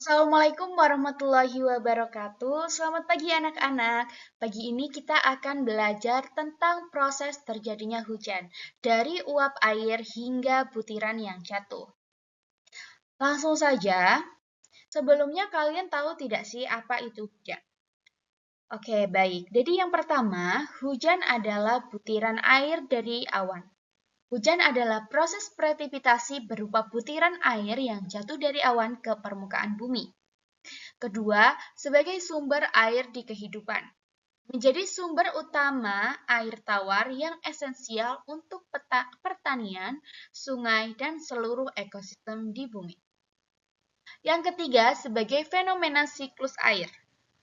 Assalamualaikum warahmatullahi wabarakatuh. Selamat pagi anak-anak. Pagi ini kita akan belajar tentang proses terjadinya hujan, dari uap air hingga butiran yang jatuh. Langsung saja, sebelumnya kalian tahu tidak sih apa itu hujan? Oke, baik. Jadi yang pertama, hujan adalah butiran air dari awan. Hujan adalah proses precipitasi berupa butiran air yang jatuh dari awan ke permukaan bumi. Kedua, sebagai sumber air di kehidupan. Menjadi sumber utama air tawar yang esensial untuk pertanian, sungai, dan seluruh ekosistem di bumi. Yang ketiga, sebagai fenomena siklus air.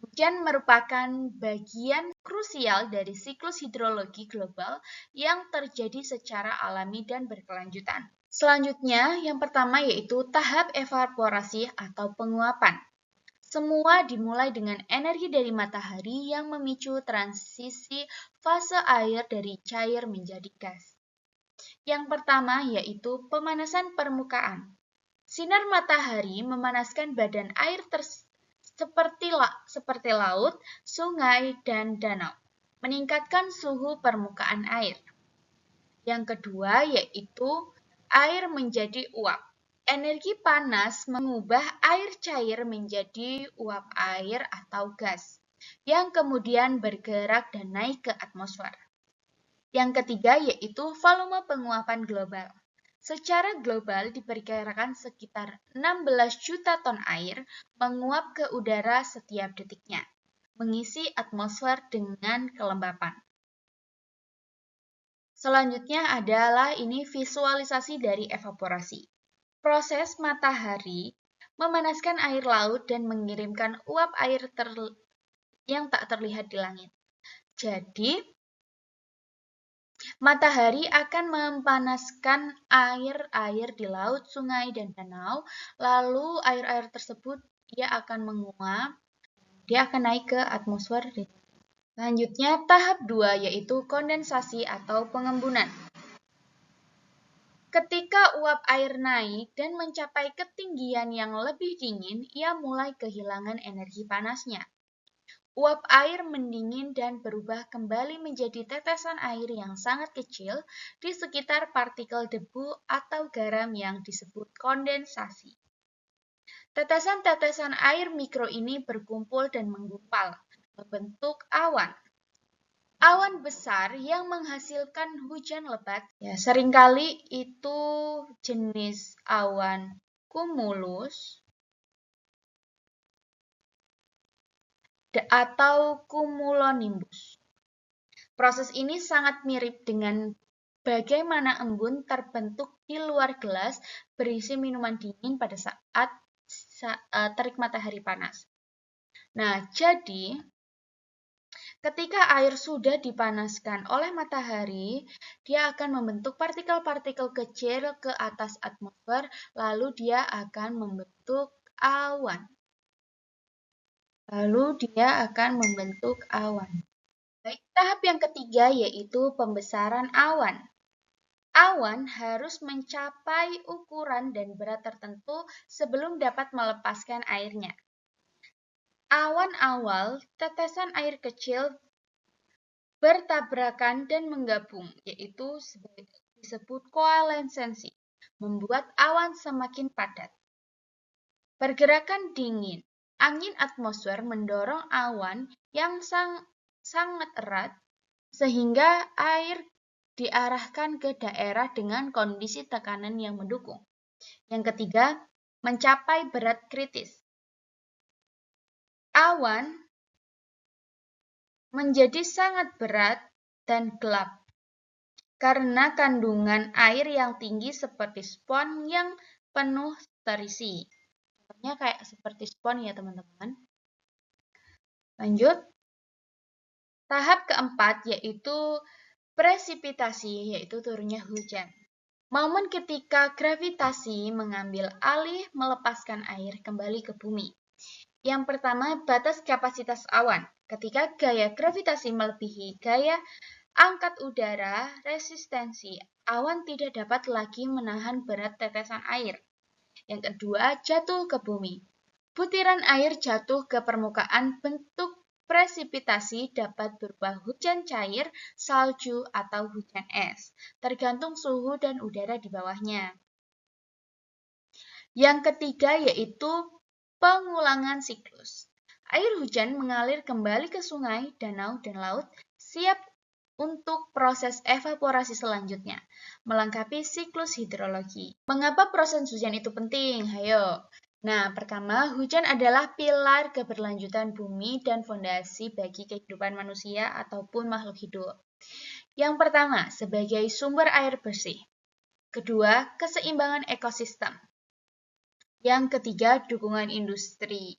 Hujan merupakan bagian krusial dari siklus hidrologi global yang terjadi secara alami dan berkelanjutan. Selanjutnya, yang pertama yaitu tahap evaporasi atau penguapan. Semua dimulai dengan energi dari matahari yang memicu transisi fase air dari cair menjadi gas. Yang pertama yaitu pemanasan permukaan. Sinar matahari memanaskan badan air seperti laut, sungai, dan danau, meningkatkan suhu permukaan air. Yang kedua yaitu air menjadi uap. Energi panas mengubah air cair menjadi uap air atau gas, yang kemudian bergerak dan naik ke atmosfer. Yang ketiga yaitu volume penguapan global. Secara global diperkirakan sekitar 16 juta ton air menguap ke udara setiap detiknya, mengisi atmosfer dengan kelembapan. Selanjutnya adalah ini visualisasi dari evaporasi. Proses matahari memanaskan air laut dan mengirimkan uap air yang tak terlihat di langit. Jadi, matahari akan memanaskan air-air di laut, sungai, dan danau. Lalu air-air tersebut dia akan menguap, dia akan naik ke atmosfer. Selanjutnya, tahap 2 yaitu kondensasi atau pengembunan. Ketika uap air naik dan mencapai ketinggian yang lebih dingin, ia mulai kehilangan energi panasnya. Uap air mendingin dan berubah kembali menjadi tetesan air yang sangat kecil di sekitar partikel debu atau garam yang disebut kondensasi. Tetesan-tetesan air mikro ini berkumpul dan menggumpal, membentuk awan. Awan besar yang menghasilkan hujan lebat, ya seringkali itu jenis awan cumulus atau cumulonimbus. Proses ini sangat mirip dengan bagaimana embun terbentuk di luar gelas berisi minuman dingin pada saat terik matahari panas. Nah, jadi ketika air sudah dipanaskan oleh matahari, dia akan membentuk partikel-partikel kecil ke atas atmosfer, lalu dia akan membentuk awan. Baik, tahap yang ketiga yaitu pembesaran awan. Awan harus mencapai ukuran dan berat tertentu sebelum dapat melepaskan airnya. Awan awal, tetesan air kecil bertabrakan dan menggabung, yaitu disebut koalensensi, membuat awan semakin padat. Pergerakan dingin, angin atmosfer mendorong awan yang sangat erat, sehingga air diarahkan ke daerah dengan kondisi tekanan yang mendukung. Yang ketiga, mencapai berat kritis. Awan menjadi sangat berat dan gelap karena kandungan air yang tinggi seperti spons yang penuh terisi. Contohnya kayak seperti spons ya teman-teman. Lanjut. Tahap keempat yaitu presipitasi, yaitu turunnya hujan. Momen ketika gravitasi mengambil alih melepaskan air kembali ke bumi. Yang pertama, batas kapasitas awan. Ketika gaya gravitasi melebihi gaya angkat udara, resistensi awan tidak dapat lagi menahan berat tetesan air. Yang kedua, jatuh ke bumi. Butiran air jatuh ke permukaan bentuk presipitasi dapat berupa hujan cair, salju, atau hujan es, tergantung suhu dan udara di bawahnya. Yang ketiga yaitu pengulangan siklus. Air hujan mengalir kembali ke sungai, danau, dan laut, siap untuk proses evaporasi selanjutnya, melengkapi siklus hidrologi. Mengapa proses hujan itu penting? Hayo. Nah, pertama, hujan adalah pilar keberlanjutan bumi dan fondasi bagi kehidupan manusia ataupun makhluk hidup. Yang pertama, sebagai sumber air bersih. Kedua, keseimbangan ekosistem. Yang ketiga, dukungan industri.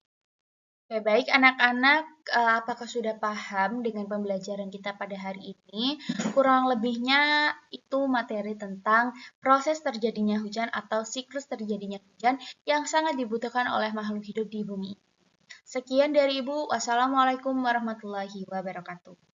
Oke, baik anak-anak, apakah sudah paham dengan pembelajaran kita pada hari ini? Kurang lebihnya itu materi tentang proses terjadinya hujan atau siklus terjadinya hujan yang sangat dibutuhkan oleh makhluk hidup di bumi. Sekian dari Ibu. Wassalamualaikum warahmatullahi wabarakatuh.